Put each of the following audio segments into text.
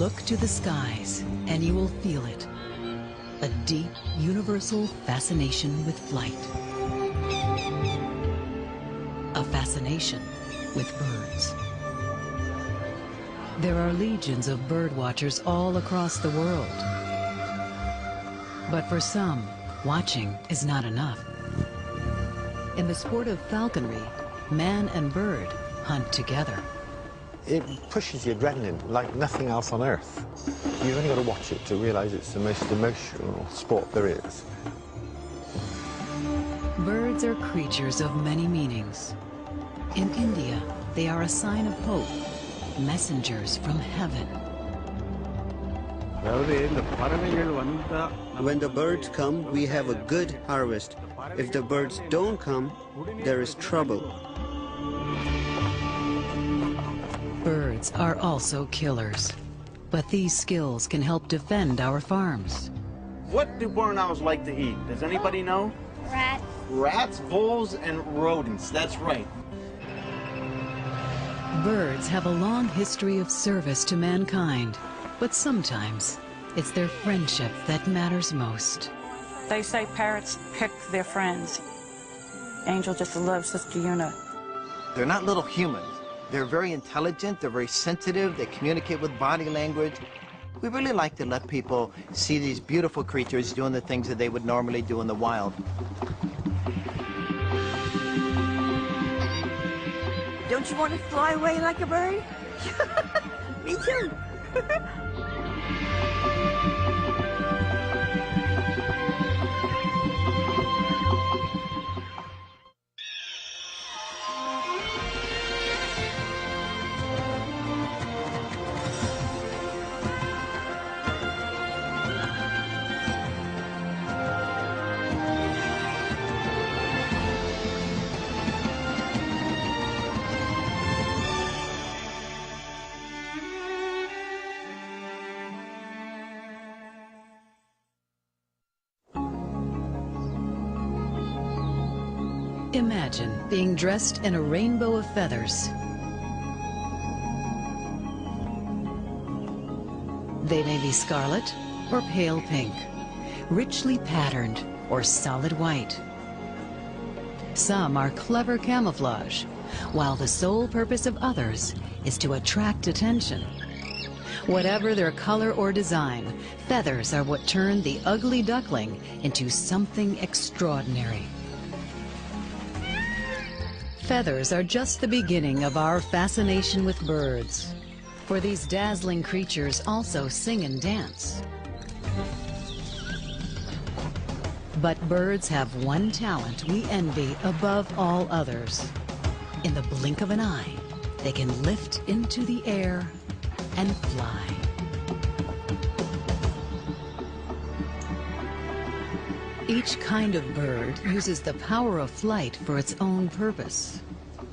Look to the skies and you will feel it. A deep, universal fascination with flight. A fascination with birds. There are legions of bird watchers all across the world. But for some, watching is not enough. In the sport of falconry, man and bird hunt together. It pushes your adrenaline like nothing else on earth. You've only got to watch it to realize it's the most emotional sport there is. Birds are creatures of many meanings. In India, they are a sign of hope, messengers from heaven. When the birds come, we have a good harvest. If the birds don't come, there is trouble. Birds are also killers, but these skills can help defend our farms. What do barn owls like to eat? Does anybody know? Rats. Rats, voles, and rodents. That's right. Birds have a long history of service to mankind, but sometimes it's their friendship that matters most. They say parrots pick their friends. Angel just loves Sister Una. They're not little humans. They're very intelligent, they're very sensitive, they communicate with body language. We really like to let people see these beautiful creatures doing the things that they would normally do in the wild. Don't you want to fly away like a bird? Me too. Imagine being dressed in a rainbow of feathers. They may be scarlet or pale pink, richly patterned or solid white. Some are clever camouflage, while the sole purpose of others is to attract attention. Whatever their color or design, feathers are what turn the ugly duckling into something extraordinary. Feathers are just the beginning of our fascination with birds, for these dazzling creatures also sing and dance. But birds have one talent we envy above all others. In the blink of an eye, they can lift into the air and fly. Each kind of bird uses the power of flight for its own purpose.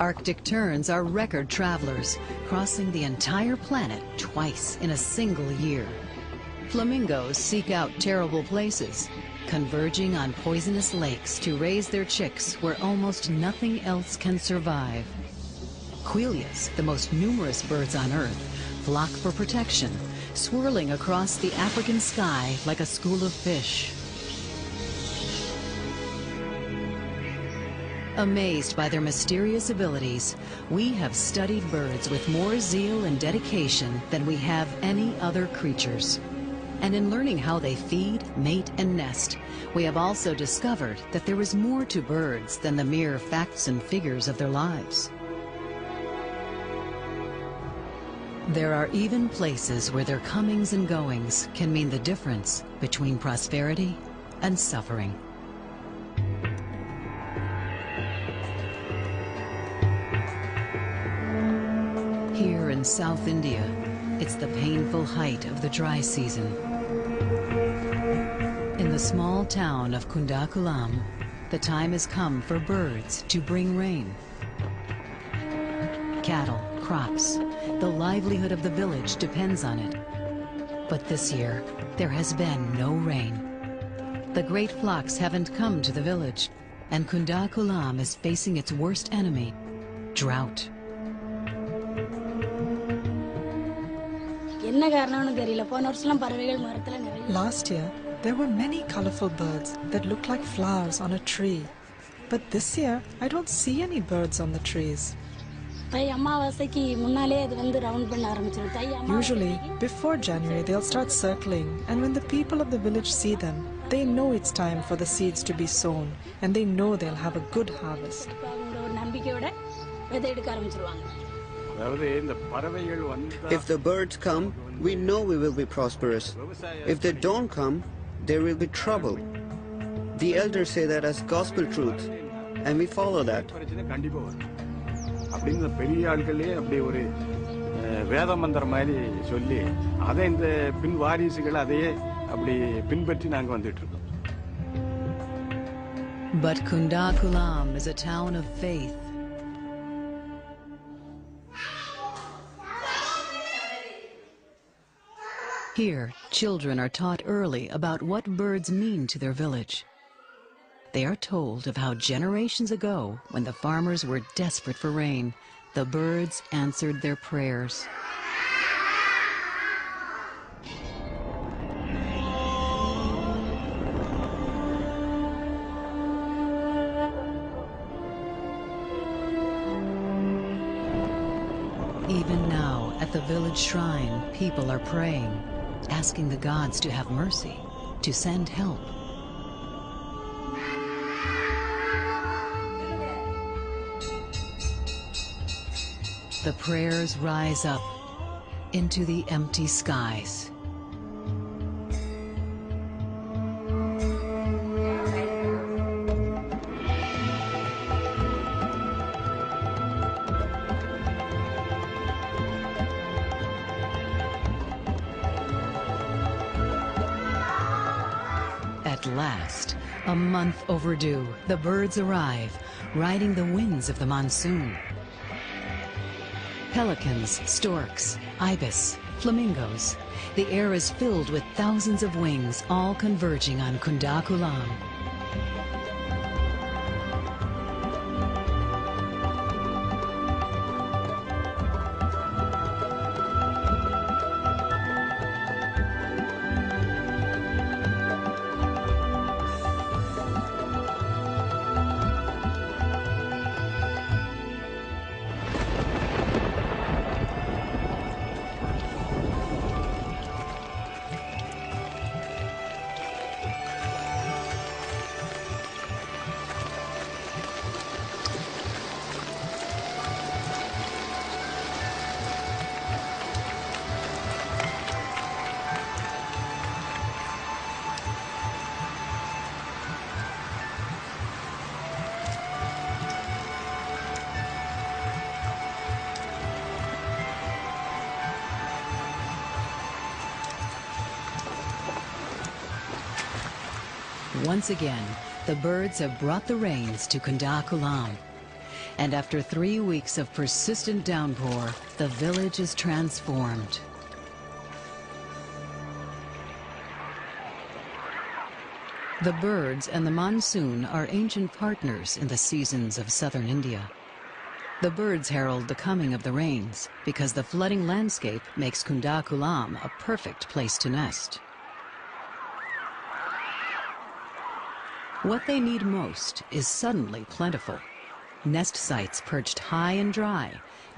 Arctic terns are record travelers, crossing the entire planet twice in a single year. Flamingos seek out terrible places, converging on poisonous lakes to raise their chicks where almost nothing else can survive. Quillias, the most numerous birds on Earth, flock for protection, swirling across the African sky like a school of fish. Amazed by their mysterious abilities, we have studied birds with more zeal and dedication than we have any other creatures. And in learning how they feed, mate, and nest, we have also discovered that there is more to birds than the mere facts and figures of their lives. There are even places where their comings and goings can mean the difference between prosperity and suffering. Here in South India, it's the painful height of the dry season. In the small town of Kundakulam, the time has come for birds to bring rain. Cattle, crops, the livelihood of the village depends on it. But this year, there has been no rain. The great flocks haven't come to the village, and Kundakulam is facing its worst enemy, drought. Last year, there were many colorful birds that looked like flowers on a tree. But this year, I don't see any birds on the trees. Usually, before January, they'll start circling, and when the people of the village see them, they know it's time for the seeds to be sown, and they know they'll have a good harvest. If the birds come, we know we will be prosperous. If they don't come, there will be trouble. The elders say that as gospel truth, and we follow that. அப்படின்னு பெரிய ஆட்களே அப்படி ஒரு வேத மந்திரம் மாதிரி சொல்லி அதை இந்த பின் வாரிசுகள் அதையே அப்படி பின்பற்றி நாங்க வந்துட்டு இருக்கோம். But Kundakulam is a town of faith. Here, children are taught early about what birds mean to their village. They are told of how generations ago, when the farmers were desperate for rain, the birds answered their prayers. Even now, at the village shrine, people are praying, asking the gods to have mercy, to send help. The prayers rise up into the empty skies. At last, a month overdue, the birds arrive, riding the winds of the monsoon. Pelicans, storks, ibis, flamingos. The air is filled with thousands of wings, all converging on Kundakulam. Once again, the birds have brought the rains to Kundakulam. And after 3 weeks of persistent downpour, the village is transformed. The birds and the monsoon are ancient partners in the seasons of southern India. The birds herald the coming of the rains because the flooding landscape makes Kundakulam a perfect place to nest. What they need most is suddenly plentiful. Nest sites perched high and dry,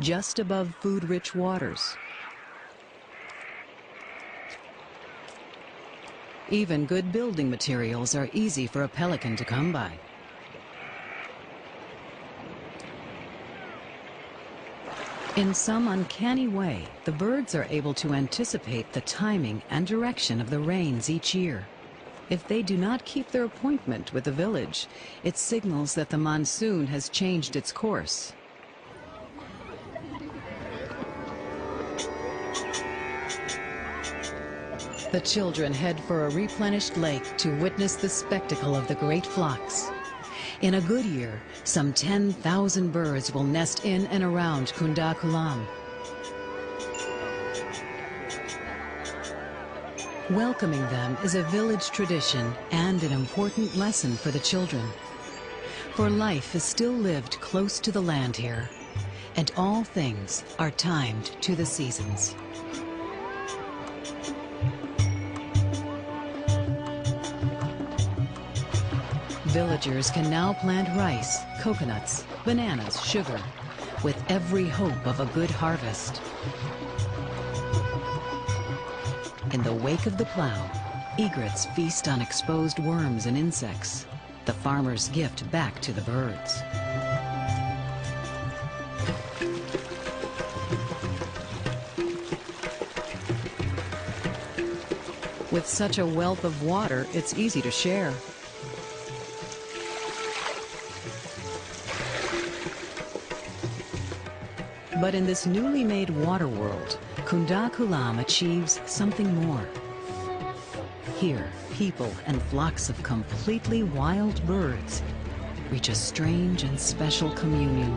just above food-rich waters. Even good building materials are easy for a pelican to come by. In some uncanny way, the birds are able to anticipate the timing and direction of the rains each year. If they do not keep their appointment with the village, it signals that the monsoon has changed its course. The children head for a replenished lake to witness the spectacle of the great flocks. In a good year, some 10,000 birds will nest in and around Kundakulam. Welcoming them is a village tradition and an important lesson for the children. For life is still lived close to the land here, and all things are timed to the seasons. Villagers can now plant rice, coconuts, bananas, sugar, with every hope of a good harvest. In the wake of the plow, egrets feast on exposed worms and insects, the farmer's gift back to the birds. With such a wealth of water, it's easy to share. But in this newly made water world, Kunda Kulam achieves something more. Here, people and flocks of completely wild birds reach a strange and special communion.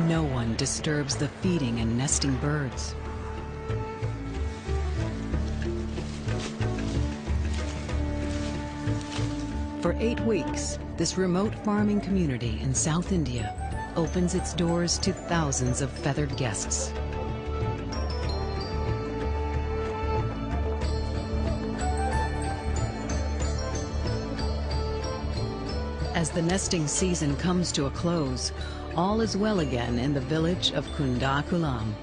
No one disturbs the feeding and nesting birds. For 8 weeks, this remote farming community in South India opens its doors to thousands of feathered guests. As the nesting season comes to a close, all is well again in the village of Kunda Kulam.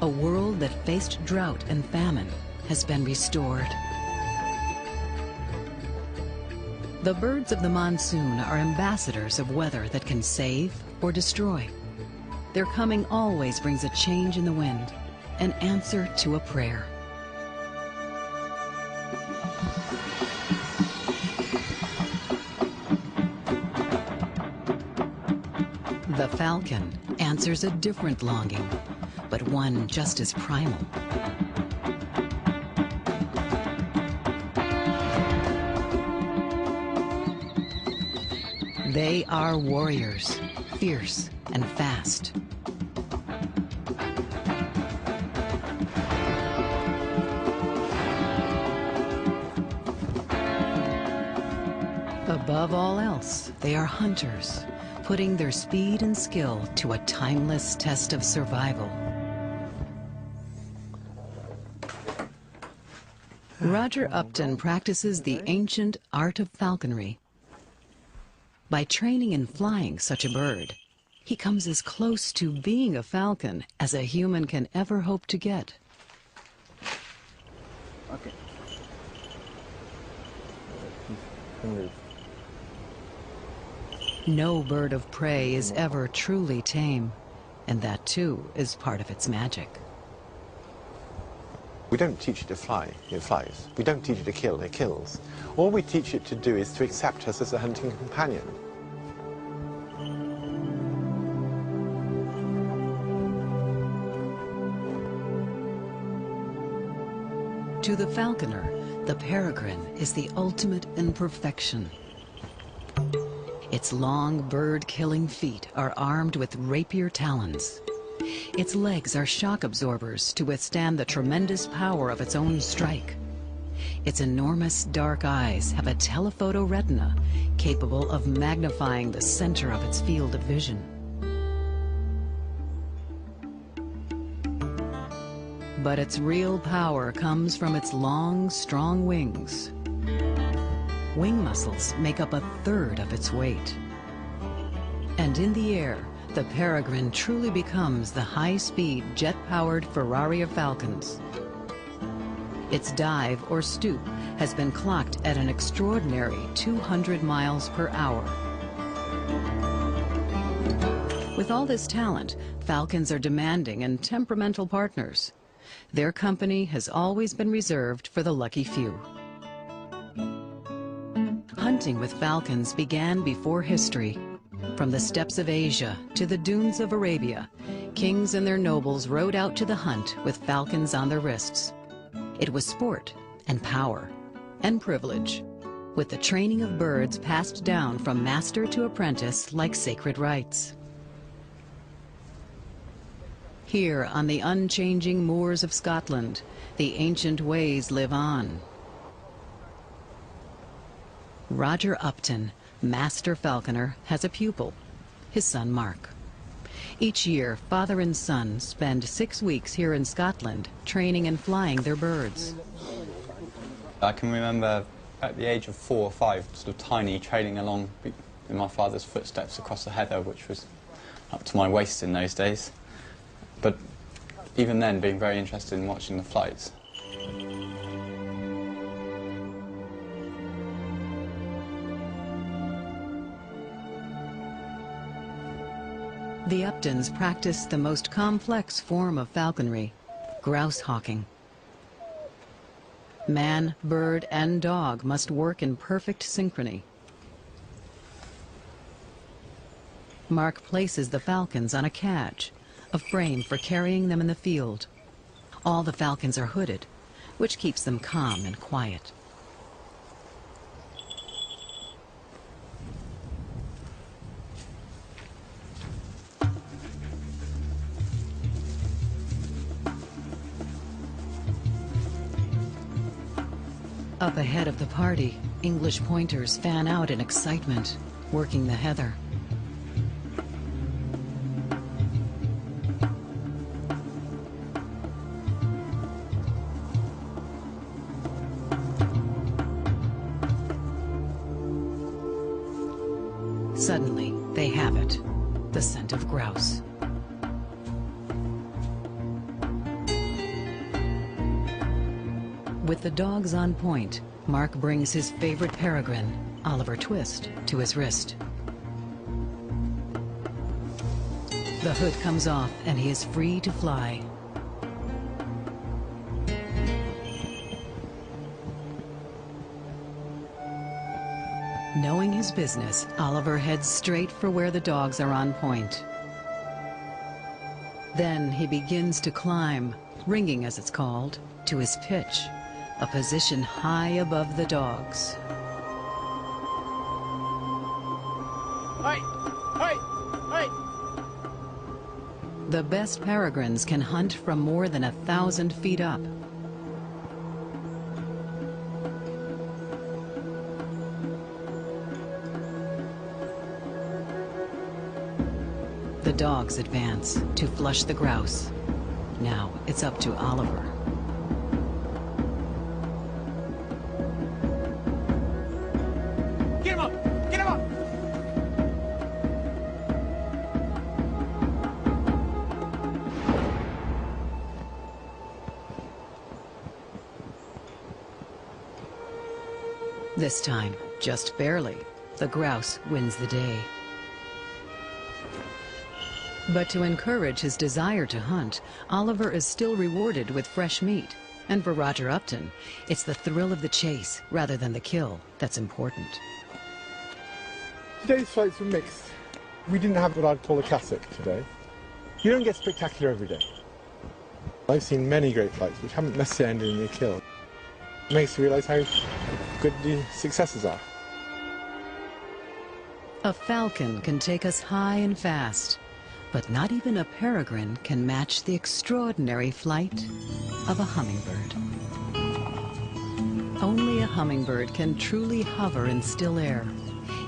A world that faced drought and famine has been restored. The birds of the monsoon are ambassadors of weather that can save or destroy. Their coming always brings a change in the wind, an answer to a prayer. The falcon answers a different longing, but one just as primal. They are warriors, fierce and fast. Above all else, they are hunters, putting their speed and skill to a timeless test of survival. Roger Upton practices the ancient art of falconry. By training and flying such a bird, he comes as close to being a falcon as a human can ever hope to get. Okay. No bird of prey is ever truly tame, and that too is part of its magic. We don't teach it to fly, it flies. We don't teach it to kill, it kills. All we teach it to do is to accept us as a hunting companion. To the falconer, the peregrine is the ultimate in perfection. Its long bird-killing feet are armed with rapier talons. Its legs are shock absorbers to withstand the tremendous power of its own strike. Its enormous dark eyes have a telephoto retina capable of magnifying the center of its field of vision. But its real power comes from its long, strong wings. Wing muscles make up 1/3 of its weight. And in the air, the peregrine truly becomes the high-speed, jet-powered Ferrari of falcons. Its dive or stoop has been clocked at an extraordinary 200 miles per hour. With all this talent, falcons are demanding and temperamental partners. Their company has always been reserved for the lucky few. Hunting with falcons began before history. From the steppes of Asia to the dunes of Arabia, kings and their nobles rode out to the hunt with falcons on their wrists. It was sport and power and privilege, with the training of birds passed down from master to apprentice like sacred rites. Here on the unchanging moors of Scotland, the ancient ways live on. Roger Upton, master falconer, has a pupil, his son Mark. Each year, father and son spend 6 weeks here in Scotland training and flying their birds. I can remember at the age of 4 or 5, sort of tiny, trailing along in my father's footsteps across the heather, which was up to my waist in those days. But even then, being very interested in watching the flights. The Uptons practiced the most complex form of falconry, grouse hawking. Man, bird, and dog must work in perfect synchrony. Mark places the falcons on a cadge, a frame for carrying them in the field. All the falcons are hooded, which keeps them calm and quiet. Up ahead of the party, English pointers fan out in excitement, working the heather. Suddenly, they have it, the scent of grouse. With the dogs on point, Mark brings his favorite peregrine, Oliver Twist, to his wrist. The hood comes off and he is free to fly. Knowing his business, Oliver heads straight for where the dogs are on point. Then he begins to climb, ringing as it's called, to his pitch, a position high above the dogs. Hey! Hey! Hey! The best peregrines can hunt from more than 1,000 feet up. The dogs advance to flush the grouse. Now it's up to Oliver. Get him up! Get him up! This time, just barely, the grouse wins the day. But to encourage his desire to hunt, Oliver is still rewarded with fresh meat. And for Roger Upton, it's the thrill of the chase rather than the kill that's important. Today's flights were mixed. We didn't have what I'd call a classic today. You don't get spectacular every day. I've seen many great flights which haven't necessarily ended in a kill. It makes you realise how good the successes are. A falcon can take us high and fast, but not even a peregrine can match the extraordinary flight of a hummingbird. Only a hummingbird can truly hover in still air.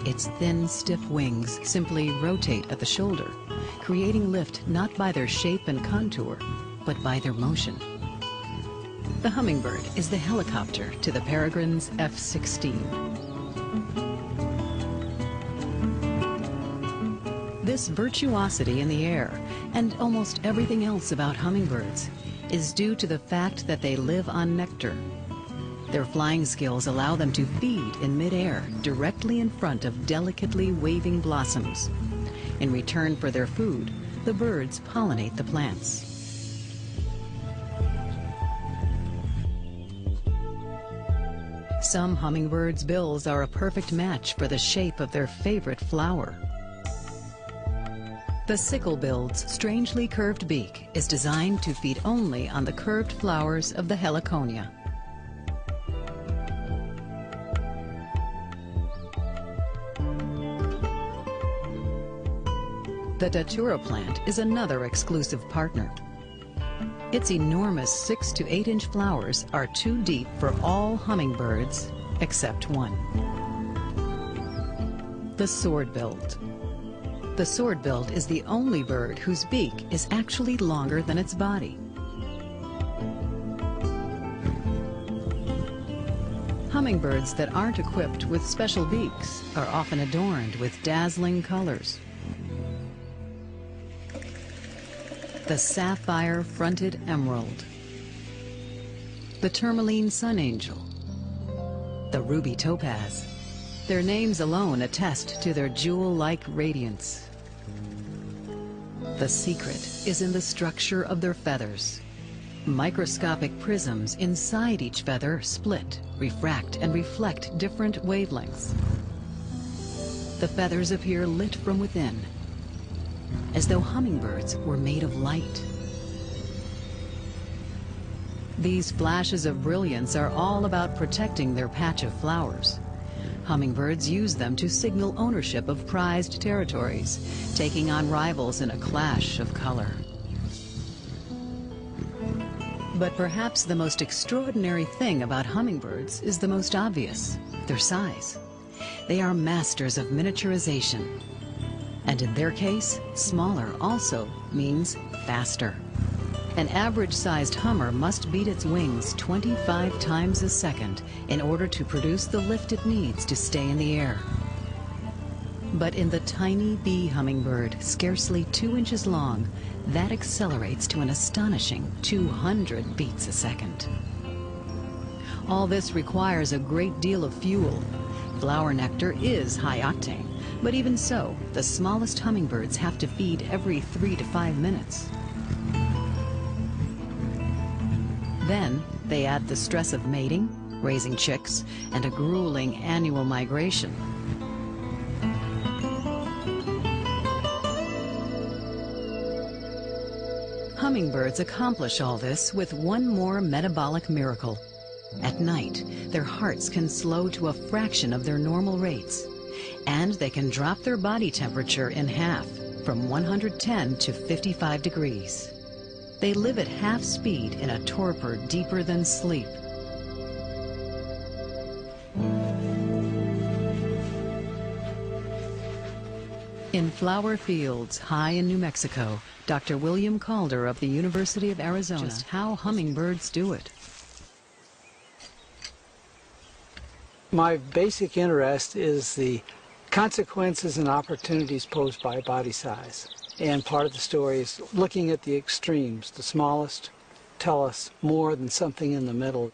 Its thin, stiff wings simply rotate at the shoulder, creating lift not by their shape and contour, but by their motion. The hummingbird is the helicopter to the peregrine's F-16. This virtuosity in the air, and almost everything else about hummingbirds, is due to the fact that they live on nectar. Their flying skills allow them to feed in midair directly in front of delicately waving blossoms. In return for their food, the birds pollinate the plants. Some hummingbirds' bills are a perfect match for the shape of their favorite flower. The sickle-bill's strangely curved beak is designed to feed only on the curved flowers of the heliconia. The datura plant is another exclusive partner. Its enormous 6 to 8 inch flowers are too deep for all hummingbirds except one. The sword-billed. The sword-billed is the only bird whose beak is actually longer than its body. Hummingbirds that aren't equipped with special beaks are often adorned with dazzling colors. The sapphire-fronted emerald, the tourmaline sun angel, the ruby topaz. Their names alone attest to their jewel-like radiance. The secret is in the structure of their feathers. Microscopic prisms inside each feather split, refract, and reflect different wavelengths. The feathers appear lit from within, as though hummingbirds were made of light. These flashes of brilliance are all about protecting their patch of flowers. Hummingbirds use them to signal ownership of prized territories, taking on rivals in a clash of color. But perhaps the most extraordinary thing about hummingbirds is the most obvious: their size. They are masters of miniaturization. And in their case, smaller also means faster. An average-sized hummer must beat its wings 25 times a second in order to produce the lift it needs to stay in the air. But in the tiny bee hummingbird, scarcely 2 inches long, that accelerates to an astonishing 200 beats a second. All this requires a great deal of fuel. Flower nectar is high octane, but even so, the smallest hummingbirds have to feed every 3 to 5 minutes. Then they add the stress of mating, raising chicks, and a grueling annual migration. Hummingbirds accomplish all this with one more metabolic miracle. At night, their hearts can slow to a fraction of their normal rates, and they can drop their body temperature in half, from 110 to 55 degrees. They live at half speed in a torpor deeper than sleep. In flower fields high in New Mexico, Dr. William Calder of the University of Arizona just how hummingbirds do it. My basic interest is the consequences and opportunities posed by body size. And part of the story is looking at the extremes. The smallest tell us more than something in the middle.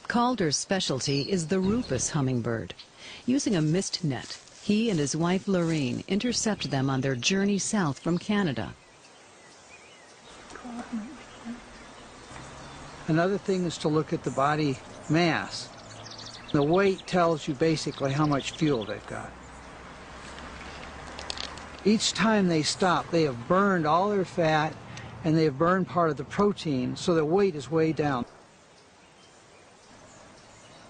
Calder's specialty is the rufous hummingbird. Using a mist net, he and his wife Lorene intercept them on their journey south from Canada. Another thing is to look at the body mass. The weight tells you basically how much fuel they've got. Each time they stop, they have burned all their fat and they have burned part of the protein, so their weight is way down.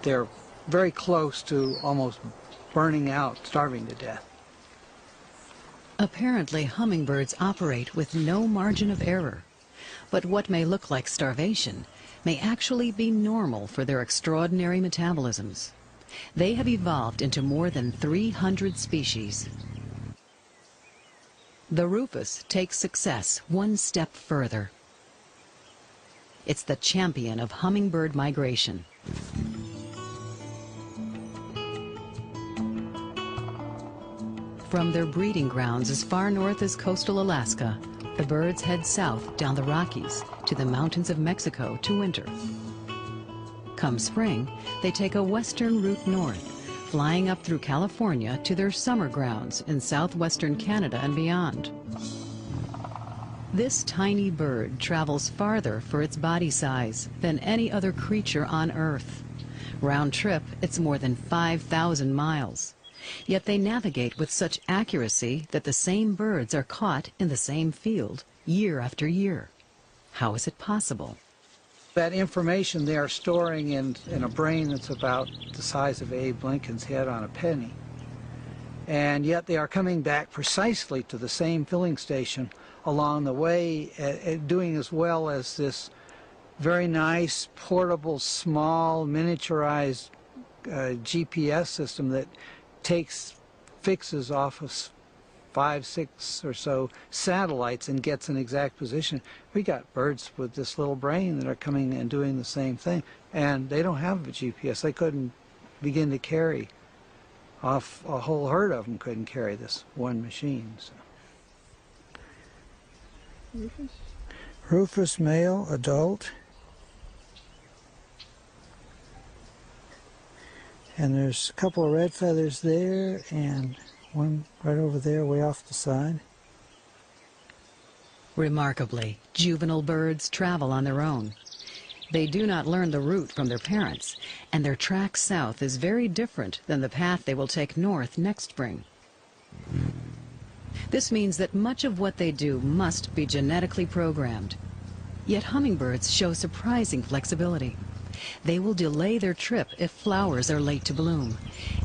They're very close to almost burning out, starving to death. Apparently, hummingbirds operate with no margin of error. But what may look like starvation may actually be normal for their extraordinary metabolisms. They have evolved into more than 300 species. The rufous takes success one step further. It's the champion of hummingbird migration. From their breeding grounds as far north as coastal Alaska, the birds head south down the Rockies to the mountains of Mexico to winter. Come spring, they take a western route north, flying up through California to their summer grounds in southwestern Canada and beyond. This tiny bird travels farther for its body size than any other creature on Earth. Round trip, it's more than 5,000 miles. Yet they navigate with such accuracy that the same birds are caught in the same field year after year. How is it possible? That information they are storing in a brain that's about the size of Abe Lincoln's head on a penny. And yet they are coming back precisely to the same filling station along the way, doing as well as this very nice, portable, small, miniaturized GPS system that takes fixes off of 5, 6 or so satellites and gets an exact position. We got birds with this little brain that are coming and doing the same thing, and they don't have a GPS. They couldn't begin to carry off. A whole herd of them couldn't carry this one machine. So. Rufous male, adult. And there's a couple of red feathers there and one right over there way off the side. Remarkably, juvenile birds travel on their own. They do not learn the route from their parents, and their track south is very different than the path they will take north next spring. This means that much of what they do must be genetically programmed. Yet hummingbirds show surprising flexibility. They will delay their trip if flowers are late to bloom,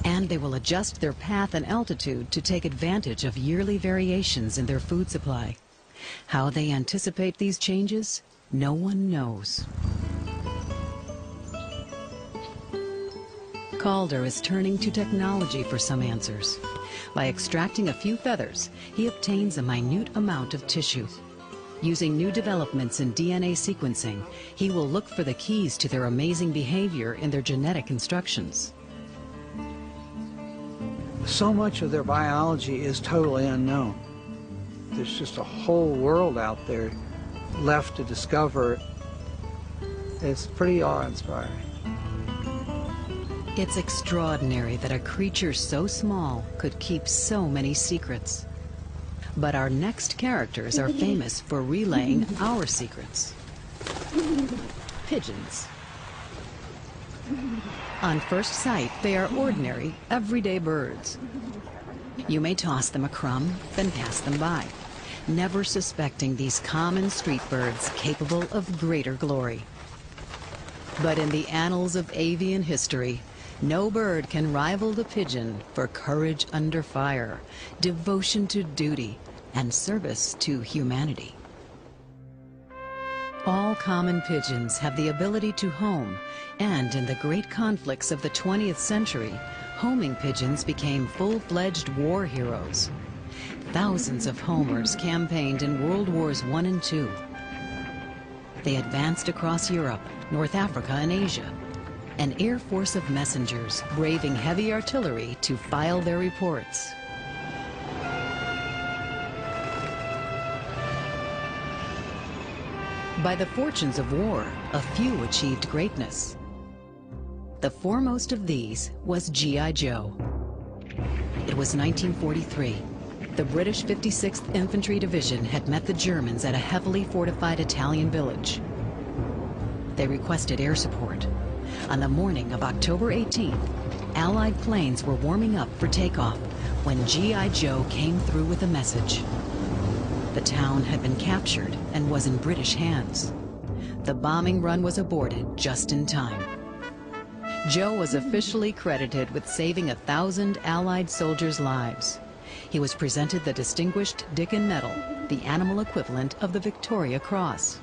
and they will adjust their path and altitude to take advantage of yearly variations in their food supply. How they anticipate these changes, no one knows. Calder is turning to technology for some answers. By extracting a few feathers, he obtains a minute amount of tissue. Using new developments in DNA sequencing, he will look for the keys to their amazing behavior in their genetic instructions. So much of their biology is totally unknown. There's just a whole world out there left to discover. It's pretty awe-inspiring. It's extraordinary that a creature so small could keep so many secrets. But our next characters are famous for relaying our secrets. Pigeons. On first sight, they are ordinary, everyday birds. You may toss them a crumb, then pass them by, never suspecting these common street birds capable of greater glory. But in the annals of avian history, no bird can rival the pigeon for courage under fire, devotion to duty, and service to humanity. All common pigeons have the ability to home, and in the great conflicts of the 20th century, homing pigeons became full-fledged war heroes. Thousands of homers campaigned in World Wars I and II. They advanced across Europe, North Africa, and Asia. An air force of messengers braving heavy artillery to file their reports. By the fortunes of war, a few achieved greatness. The foremost of these was G.I. Joe. It was 1943. The British 56th Infantry Division had met the Germans at a heavily fortified Italian village. They requested air support. On the morning of October 18th, Allied planes were warming up for takeoff when G.I. Joe came through with a message. The town had been captured and was in British hands. The bombing run was aborted just in time. Joe was officially credited with saving 1,000 Allied soldiers' lives. He was presented the Distinguished Dickin Medal, the animal equivalent of the Victoria Cross.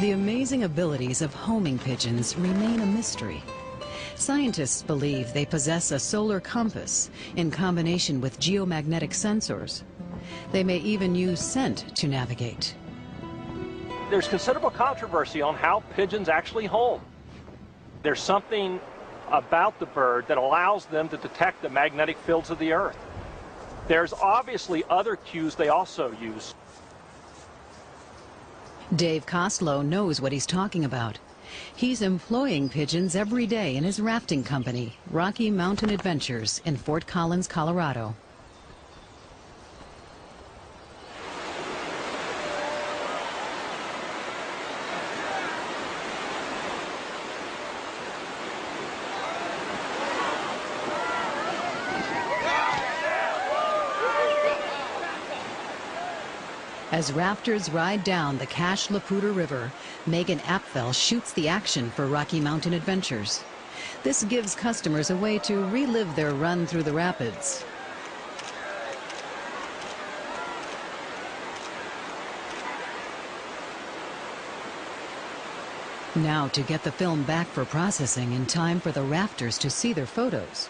The amazing abilities of homing pigeons remain a mystery. Scientists believe they possess a solar compass in combination with geomagnetic sensors. They may even use scent to navigate. There's considerable controversy on how pigeons actually home. There's something about the bird that allows them to detect the magnetic fields of the Earth. There's obviously other cues they also use. Dave Koslow knows what he's talking about. He's employing pigeons every day in his rafting company, Rocky Mountain Adventures, in Fort Collins, Colorado. As rafters ride down the Cache La Poudre River, Megan Apfel shoots the action for Rocky Mountain Adventures. This gives customers a way to relive their run through the rapids. Now to get the film back for processing in time for the rafters to see their photos.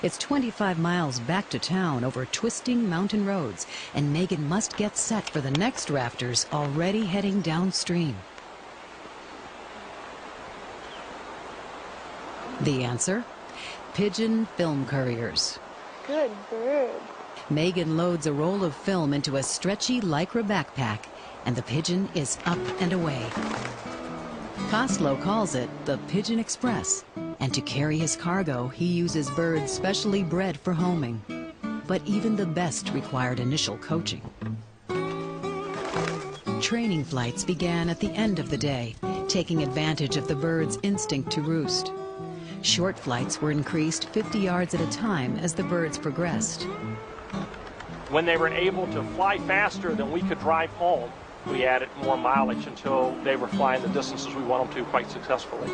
It's 25 miles back to town over twisting mountain roads, and Megan must get set for the next rafters already heading downstream. The answer? Pigeon film couriers. Good bird. Megan loads a roll of film into a stretchy Lycra backpack, and the pigeon is up and away. Koslow calls it the Pigeon Express, and to carry his cargo, he uses birds specially bred for homing. But even the best required initial coaching. Training flights began at the end of the day, taking advantage of the bird's instinct to roost. Short flights were increased 50 yards at a time as the birds progressed. When they were able to fly faster than we could drive home, we added more mileage until they were flying the distances we want them to quite successfully.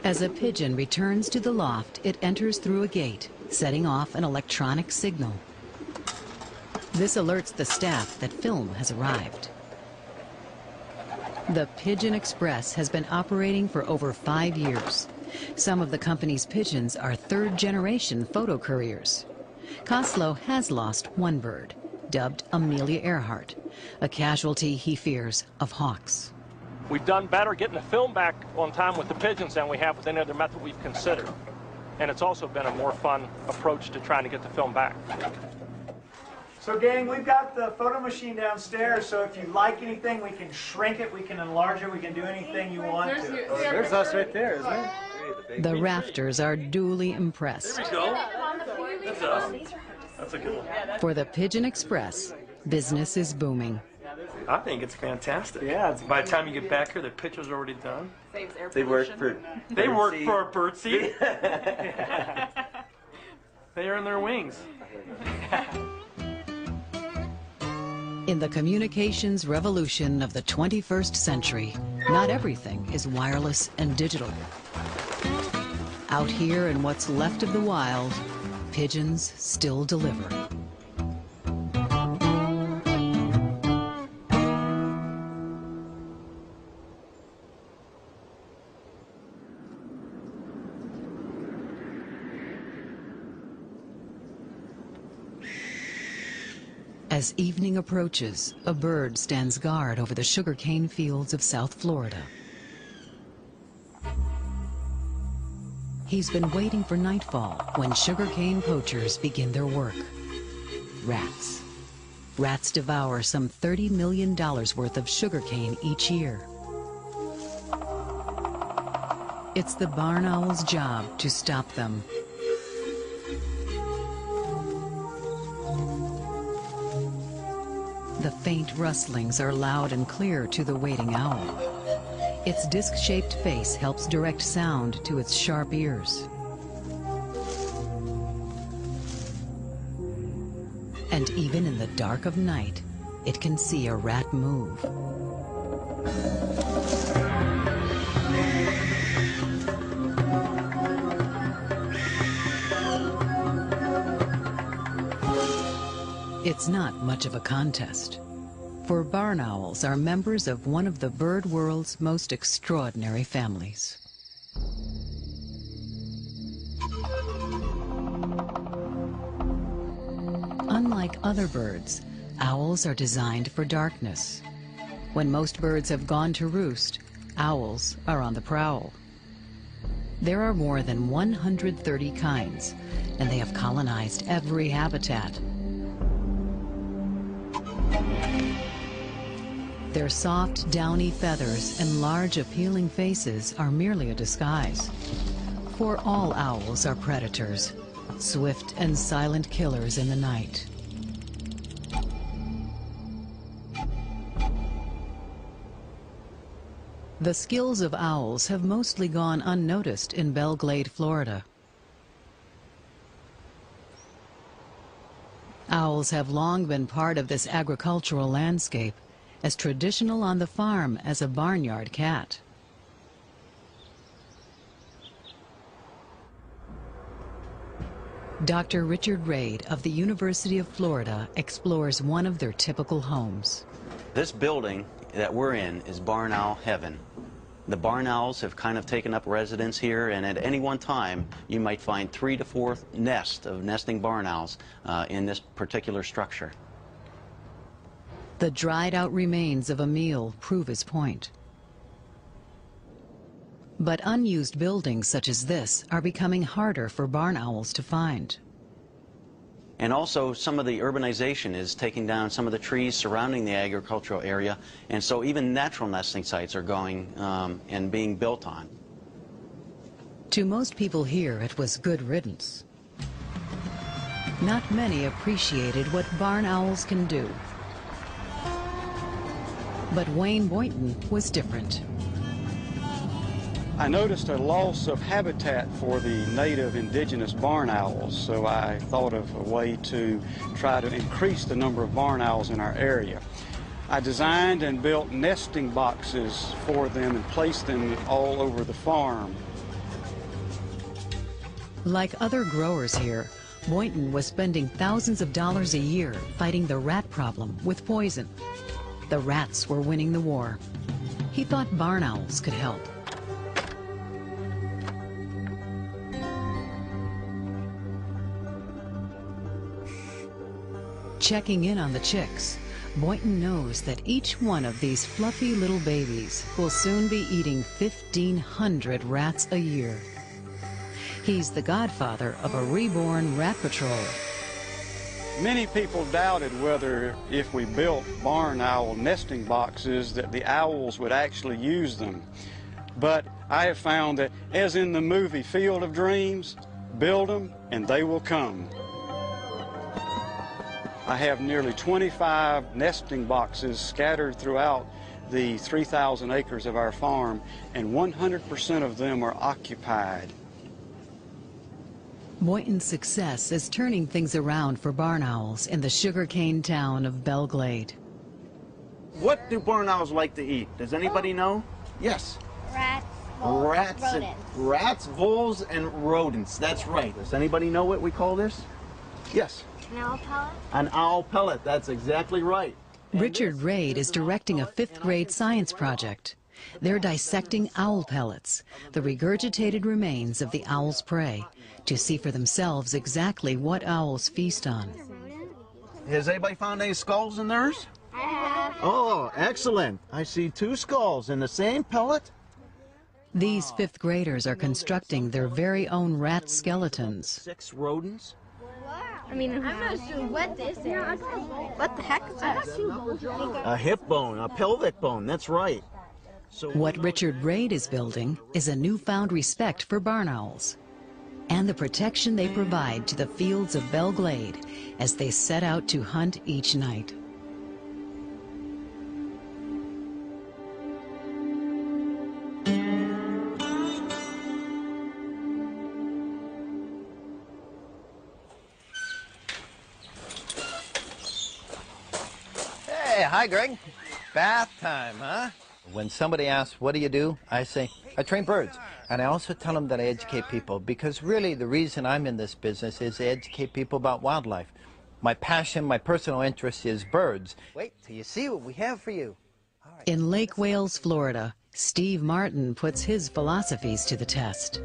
As a pigeon returns to the loft, it enters through a gate, setting off an electronic signal. This alerts the staff that film has arrived. The Pigeon Express has been operating for over 5 years. Some of the company's pigeons are third-generation photo couriers. Koslow has lost one bird, dubbed Amelia Earhart, a casualty, he fears, of hawks. We've done better getting the film back on time with the pigeons than we have with any other method we've considered. And it's also been a more fun approach to trying to get the film back. So gang, we've got the photo machine downstairs, so if you like anything, we can shrink it, we can enlarge it, we can do anything you want to. There's us right there, isn't it? The rafters are duly impressed. There we go. That's us. That's a good one. For the Pigeon Express, business is booming. I think it's fantastic. Yeah. By the time you get back here, the picture's already done. They work for Birdseed. They earn their wings. In the communications revolution of the 21st century, not everything is wireless and digital. Out here in what's left of the wild, pigeons still deliver. As evening approaches, a bird stands guard over the sugarcane fields of South Florida. He's been waiting for nightfall when sugarcane poachers begin their work. Rats. Rats devour some $30 million worth of sugarcane each year. It's the barn owl's job to stop them. The faint rustlings are loud and clear to the waiting owl. Its disc-shaped face helps direct sound to its sharp ears. And even in the dark of night, it can see a rat move. It's not much of a contest, for barn owls are members of one of the bird world's most extraordinary families. Unlike other birds, owls are designed for darkness. When most birds have gone to roost, owls are on the prowl. There are more than 130 kinds, and they have colonized every habitat. Their soft, downy feathers and large, appealing faces are merely a disguise. For all owls are predators, swift and silent killers in the night. The skills of owls have mostly gone unnoticed in Belle Glade, Florida. Owls have long been part of this agricultural landscape, as traditional on the farm as a barnyard cat. Dr. Richard Raid of the University of Florida explores one of their typical homes. This building that we're in is barn owl heaven. The barn owls have kind of taken up residence here, and at any one time you might find 3 to 4 nests of nesting barn owls in this particular structure. The dried out remains of a meal prove his point. But unused buildings such as this are becoming harder for barn owls to find. And also some of the urbanization is taking down some of the trees surrounding the agricultural area, and so even natural nesting sites are going and being built on. To most people here, it was good riddance. Not many appreciated what barn owls can do. But Wayne Boynton was different. I noticed a loss of habitat for the native indigenous barn owls, so I thought of a way to try to increase the number of barn owls in our area. I designed and built nesting boxes for them and placed them all over the farm. Like other growers here, Boynton was spending thousands of dollars a year fighting the rat problem with poison. The rats were winning the war. He thought barn owls could help. Checking in on the chicks, Boynton knows that each one of these fluffy little babies will soon be eating 1,500 rats a year. He's the godfather of a reborn rat patrol. Many people doubted whether if we built barn owl nesting boxes that the owls would actually use them. But I have found that, as in the movie Field of Dreams, build them and they will come. I have nearly 25 nesting boxes scattered throughout the 3,000 acres of our farm, and 100% of them are occupied. Boynton's success is turning things around for barn owls in the sugarcane town of Belglade. What do barn owls like to eat? Does anybody know? Yes. Rats, voles, rodents. Rats, voles, and rodents. That's right. Does anybody know what we call this? Yes. An owl pellet? An owl pellet. That's exactly right. Richard Raid is directing a 5th grade science project. They're dissecting owl pellets, the regurgitated remains of the owl's prey, to see for themselves exactly what owls feast on. Has anybody found any skulls in theirs? I have. Oh, excellent. I see 2 skulls in the same pellet. These 5th graders are constructing their very own rat skeletons. 6 rodents. I mean, I'm not sure what this is. What the heck is that? A hip bone, a pelvic bone. That's right. So what Richard Raid is building is a newfound respect for barn owls and the protection they provide to the fields of Belglade as they set out to hunt each night. Hey, hi, Greg. Bath time, huh? When somebody asks, what do? I say, I train birds. And I also tell them that I educate people, because really the reason I'm in this business is to educate people about wildlife. My passion, my personal interest is birds. Wait till you see what we have for you. In Lake Wales, Florida, Steve Martin puts his philosophies to the test.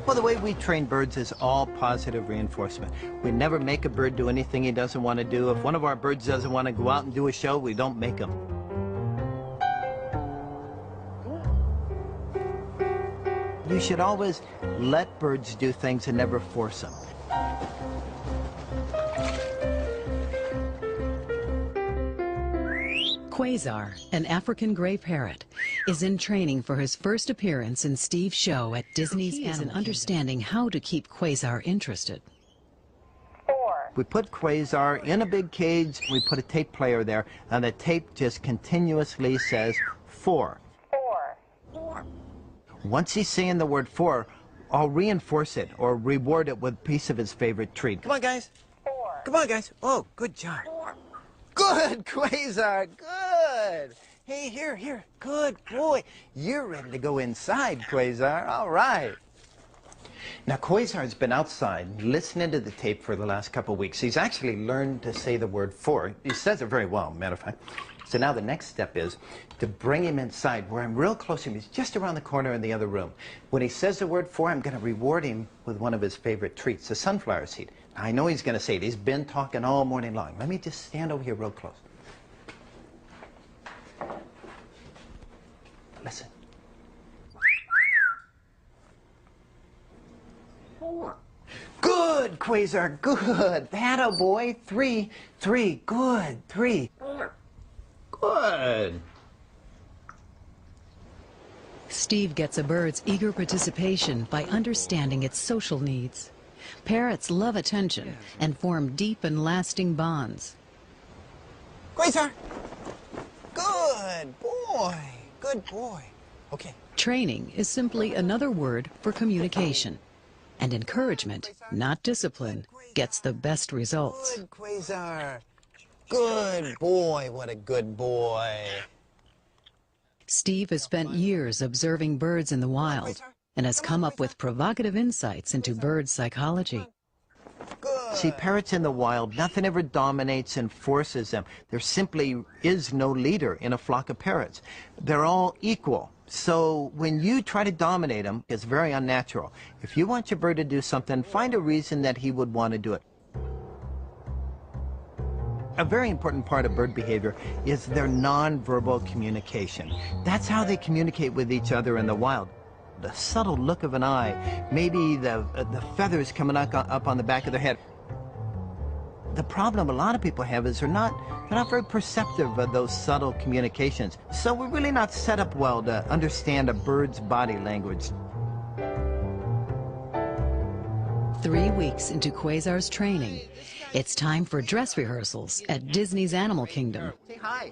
Well, the way we train birds is all positive reinforcement. We never make a bird do anything he doesn't want to do. If one of our birds doesn't want to go out and do a show, we don't make him. You should always let birds do things and never force them. Quasar, an African gray parrot, is in training for his first appearance in Steve's show at Disney's Animal Kingdom. Understanding how to keep Quasar interested. We put Quasar in a big cage, we put a tape player there, and the tape just continuously says 4. 4. Once he's saying the word 4, I'll reinforce it or reward it with a piece of his favorite treat. Come on, guys. 4. Come on, guys. Oh, good job. 4. Good, Quasar, good. Hey, here, good boy. You're ready to go inside, Quasar. All right. Now, Quasar's been outside listening to the tape for the last couple of weeks. He's actually learned to say the word for. He says it very well, matter of fact. So now the next step is to bring him inside where I'm real close to him. He's just around the corner in the other room. When he says the word for, I'm going to reward him with one of his favorite treats, the sunflower seed. I know he's going to say it. He's been talking all morning long. Let me just stand over here real close. Listen. Good, Quasar, good. That boy. 3, 3, good, 3. Good. Steve gets a bird's eager participation by understanding its social needs. Parrots love attention and form deep and lasting bonds. Quasar. Good boy. Good boy. Okay. Training is simply another word for communication. And encouragement, not discipline, gets the best results. Good, Quasar. Good boy. What a good boy. Steve has spent years observing birds in the wild and has come up with provocative insights into bird psychology. See, parrots in the wild, nothing ever dominates and forces them. There simply is no leader in a flock of parrots. They're all equal. So when you try to dominate them, it's very unnatural. If you want your bird to do something, find a reason that he would want to do it. A very important part of bird behavior is their nonverbal communication. That's how they communicate with each other in the wild. The subtle look of an eye, maybe the feathers coming up on the back of their head. The problem a lot of people have is they're not very perceptive of those subtle communications. So we're really not set up well to understand a bird's body language. 3 weeks into Quasar's training, it's time for dress rehearsals at Disney's Animal Kingdom. Say hi.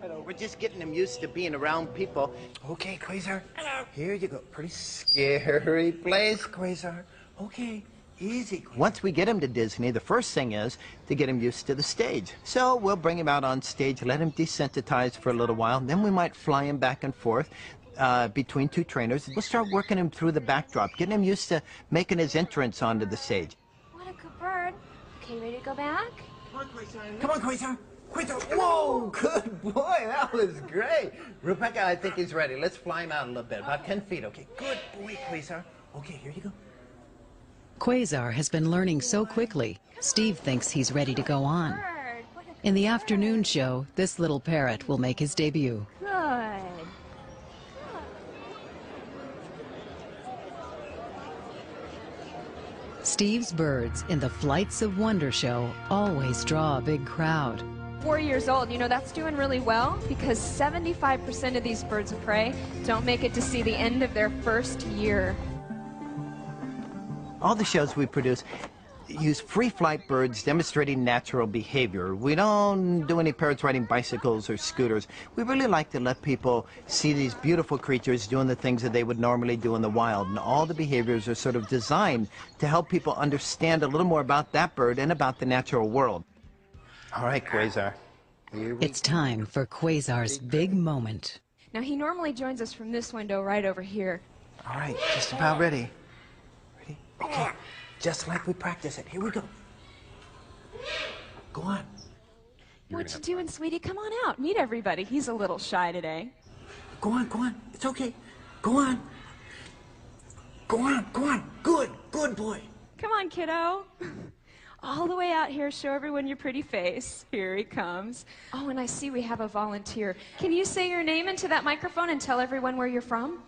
Hello. We're just getting him used to being around people. Okay, Quasar. Hello. Here you go. Pretty scary place, Quasar. Okay. Easy. Once we get him to Disney, the first thing is to get him used to the stage. So we'll bring him out on stage, let him desensitize for a little while, and then we might fly him back and forth between 2 trainers. We'll start working him through the backdrop, getting him used to making his entrance onto the stage. What a good bird. Okay, ready to go back? Come on, Quasar. Come on, Quasar. Quasar. Whoa, good boy. That was great. Rebecca, I think he's ready. Let's fly him out a little bit, about 10 feet. Okay, good boy, Quasar. Okay, here you go. Quasar has been learning so quickly, Steve thinks he's ready to go on. In the afternoon show, this little parrot will make his debut. Good. Steve's birds in the Flights of Wonder show always draw a big crowd. 4 years old, you know, that's doing really well because 75% of these birds of prey don't make it to see the end of their first year. All the shows we produce use free flight birds demonstrating natural behavior. We don't do any parrots riding bicycles or scooters. We really like to let people see these beautiful creatures doing the things that they would normally do in the wild. And all the behaviors are sort of designed to help people understand a little more about that bird and about the natural world. All right, Quasar. It's time for Quasar's big moment. Now, he normally joins us from this window right over here. All right, just about ready. Ready? Okay, just like we practice it. Here we go. Go on. What you doing, sweetie? Come on out. Meet everybody. He's a little shy today. Go on, go on. It's okay. Go on. Go on, go on. Good, good boy. Come on, kiddo. All the way out here, show everyone your pretty face. Here he comes. Oh, and I see we have a volunteer. Can you say your name into that microphone and tell everyone where you're from?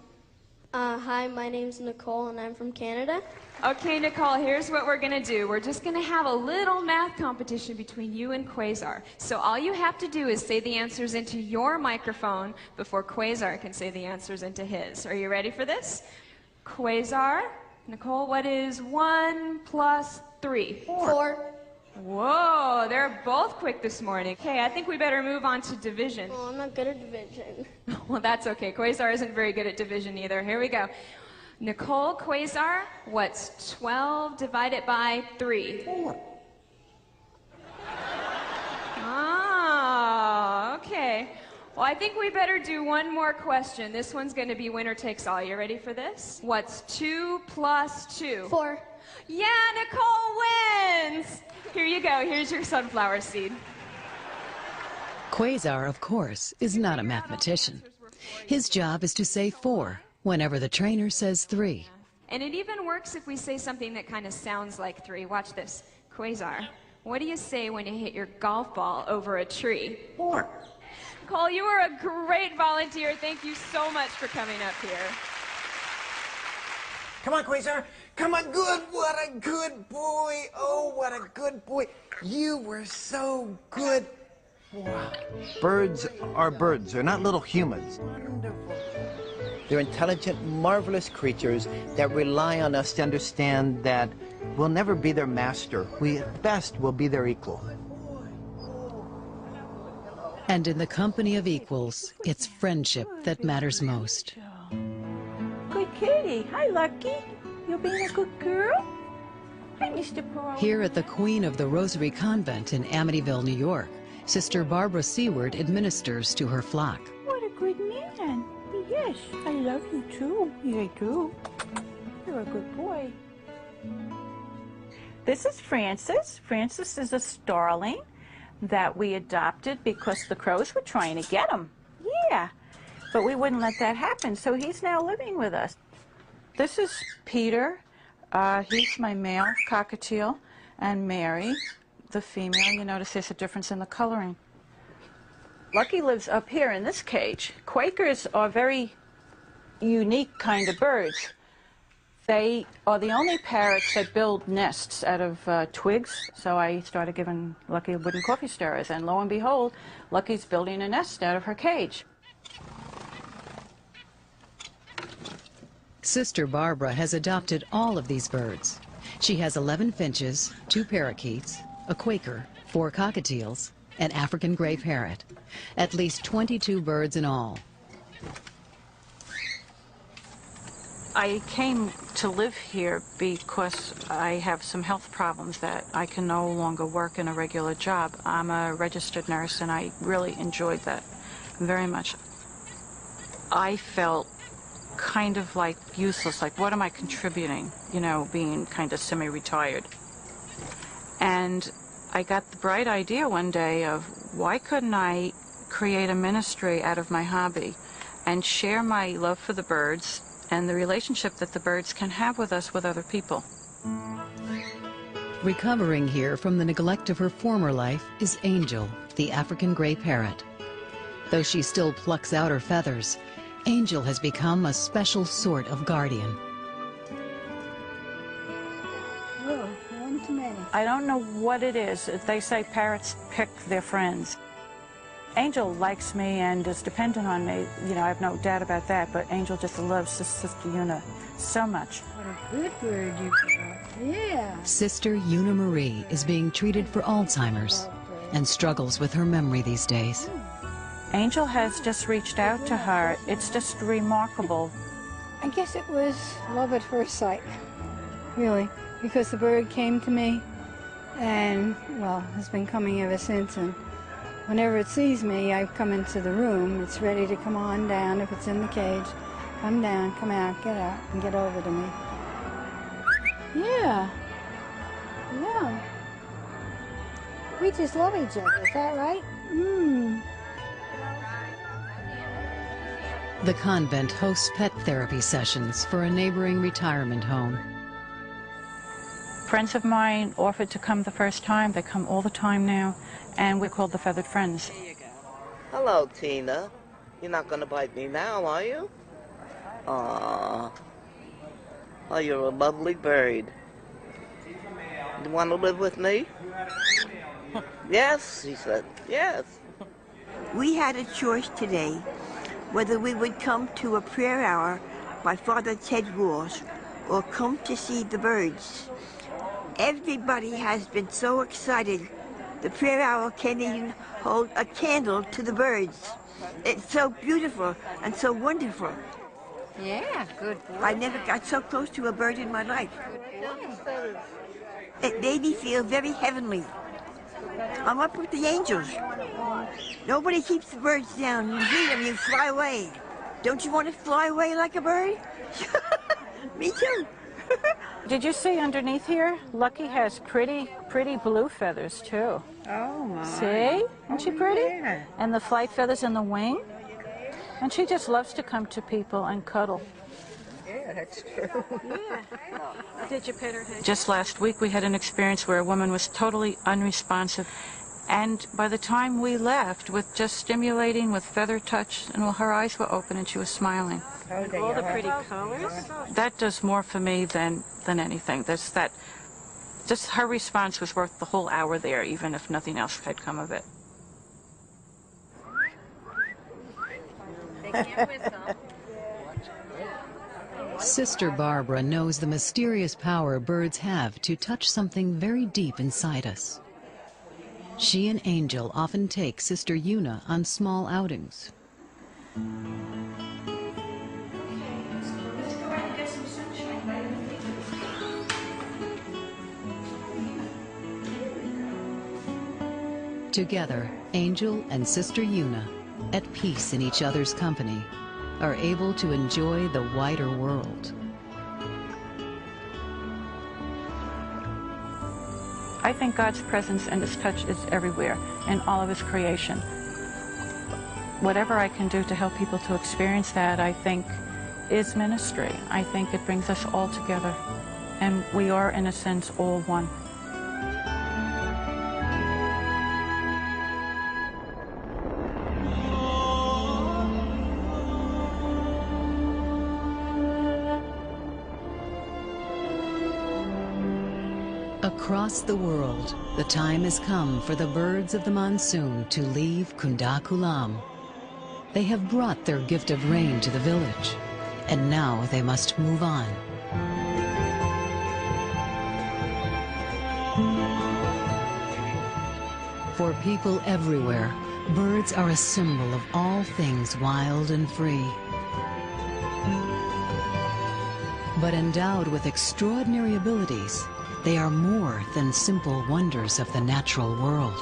Hi, my name's Nicole, and I'm from Canada. Okay, Nicole, here's what we're going to do. We're just going to have a little math competition between you and Quasar. So all you have to do is say the answers into your microphone before Quasar can say the answers into his. Are you ready for this? Quasar, Nicole, what is 1 plus 3? 4. Whoa, they're both quick this morning. Okay, I think we better move on to division. Oh, I'm not good at division. Well, that's okay. Quasar isn't very good at division either. Here we go. Nicole, Quasar, what's 12 divided by 3? 4. Ah, okay. Well, I think we better do one more question. This one's going to be winner takes all. You ready for this? What's 2 plus 2? 4. Yeah, Nicole wins! Here you go. Here's your sunflower seed. Quasar, of course, is not a mathematician. His job is to say 4 whenever the trainer says 3. And it even works if we say something that kind of sounds like 3. Watch this. Quasar, what do you say when you hit your golf ball over a tree? 4. Cole, you are a great volunteer. Thank you so much for coming up here. Come on, Quasar. Come on, good. What a good boy. Oh, what a good boy. You were so good. Wow. Birds are birds. They're not little humans. Wonderful. They're intelligent, marvelous creatures that rely on us to understand that we'll never be their master. We, at best, will be their equal. And in the company of equals, it's friendship that matters most. Good kitty. Hi, Lucky. You being a good girl? Hi, Mr. Pearl. Here at the Queen of the Rosary Convent in Amityville, New York, Sister Barbara Seward administers to her flock. What a good man. Yes, I love you too. Yeah, I do. You're a good boy. This is Francis. Francis is a starling that we adopted because the crows were trying to get him. Yeah, but we wouldn't let that happen, so he's now living with us. This is Peter. He's my male cockatiel, and Mary, the female. You notice there's a difference in the coloring. Lucky lives up here in this cage. Quakers are very unique kind of birds. They are the only parrots that build nests out of twigs, so I started giving Lucky wooden coffee stirrers, and lo and behold, Lucky's building a nest out of her cage. Sister Barbara has adopted all of these birds. She has 11 finches, 2 parakeets, a Quaker, 4 cockatiels, an African gray parrot, at least 22 birds in all. I came to live here because I have some health problems that I can no longer work in a regular job. I'm a registered nurse, and I really enjoyed that very much. I felt kind of like useless, like what am I contributing, you know, being kind of semi-retired. And I got the bright idea one day of why couldn't I create a ministry out of my hobby and share my love for the birds and the relationship that the birds can have with us with other people. Recovering here from the neglect of her former life is Angel, the African gray parrot. Though she still plucks out her feathers, Angel has become a special sort of guardian. Whoa, one too many. I don't know what it is. They say parrots pick their friends. Angel likes me and is dependent on me. You know, I have no doubt about that, but Angel just loves Sister Una so much. What a good bird you are. Yeah. Sister Una Marie is being treated for Alzheimer's and struggles with her memory these days. Angel has just reached out to her. It's just remarkable. I guess it was love at first sight, really, because the bird came to me and, well, has been coming ever since. And whenever it sees me, I come into the room. It's ready to come on down. If it's in the cage, come down, come out, and get over to me. Yeah. Yeah. We just love each other. Is that right? The convent hosts pet therapy sessions for a neighboring retirement home. Friends of mine offered to come the first time. They come all the time now, and we're called the Feathered Friends. Hello, Tina. You're not going to bite me now, are you? Aww. Oh, you're a lovely bird. You want to live with me? Yes, he said. Yes. We had a choice today whether we would come to a prayer hour by Father Ted Walsh or come to see the birds. Everybody has been so excited. The prayer hour can't even hold a candle to the birds. It's so beautiful and so wonderful. Yeah, good boy. I never got so close to a bird in my life. It made me feel very heavenly. I'm up with the angels. Nobody keeps the birds down. You hear them, you fly away. Don't you want to fly away like a bird? Me too. Did you see underneath here? Lucky has pretty blue feathers too. Oh my. See? Isn't she pretty? Yeah. And the flight feathers in the wing. And she just loves to come to people and cuddle. Yeah, that's true. Yeah. Did you pet her head? Just last week we had an experience where a woman was totally unresponsive. And by the time we left, with just stimulating, with feather touch, and her eyes were open and she was smiling. Oh, And all the pretty colors. That does more for me than anything. There's that, just her response was worth the whole hour there, even if nothing else had come of it. They can't whistle. Sister Barbara knows the mysterious power birds have to touch something very deep inside us. She and Angel often take Sister Una on small outings. Together, Angel and Sister Una, at peace in each other's company, are able to enjoy the wider world. I think God's presence and His touch is everywhere in all of His creation. Whatever I can do to help people to experience that, I think, is ministry. I think it brings us all together, and we are, in a sense, all one. Across the world, the time has come for the birds of the monsoon to leave Kunda Kulam. They have brought their gift of rain to the village, and now they must move on. For people everywhere, birds are a symbol of all things wild and free. But endowed with extraordinary abilities, they are more than simple wonders of the natural world.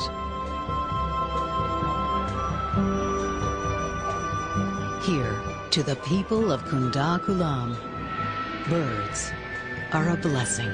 Here, to the people of Kunda Kulam, birds are a blessing.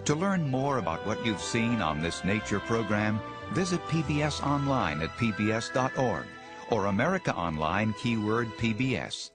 To learn more about what you've seen on this nature program, visit PBS online at pbs.org or America Online keyword PBS.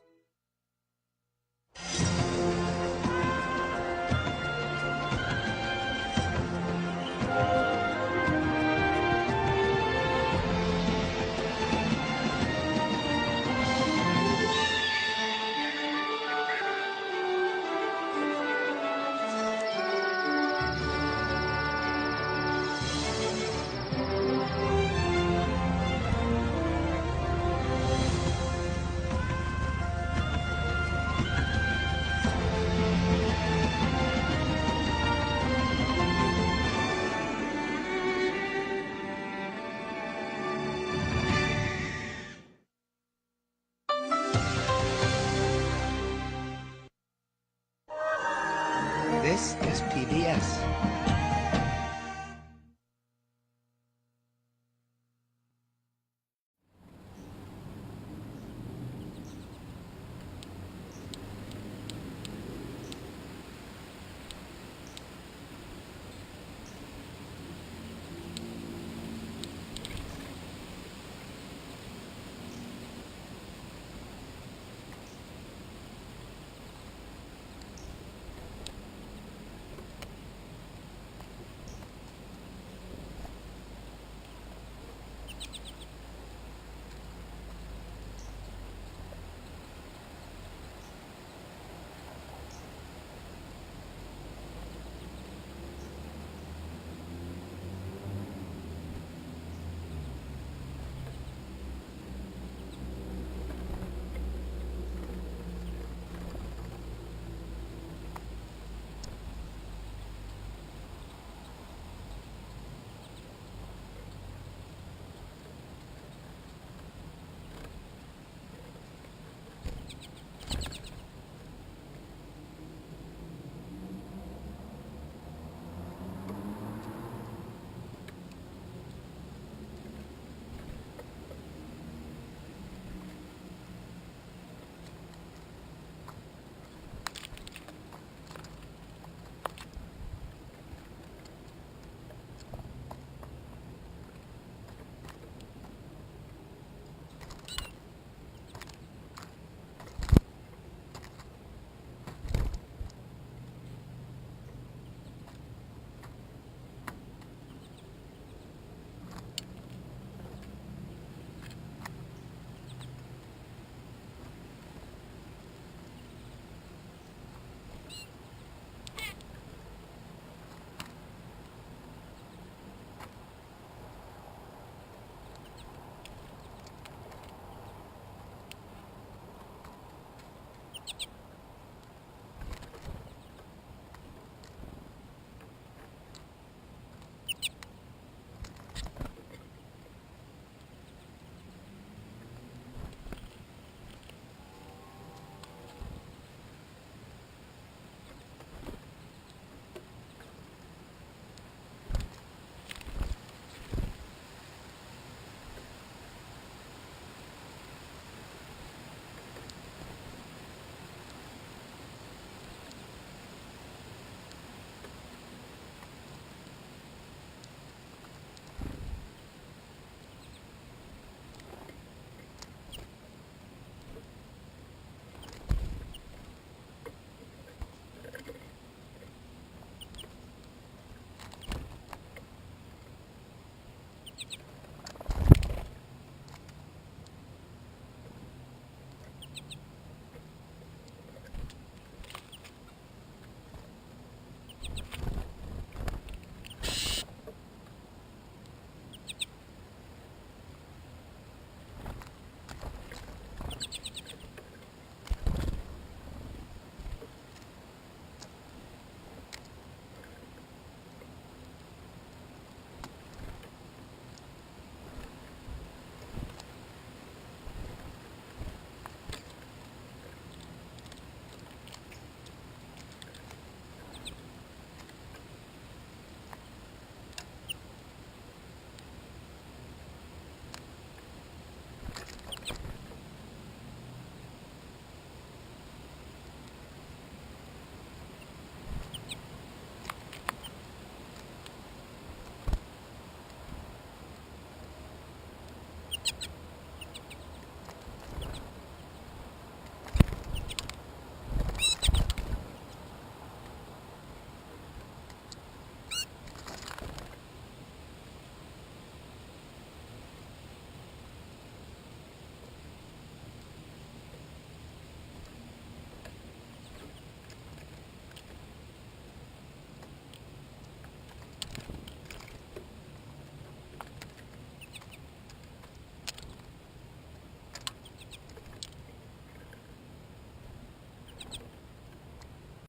This is PBS.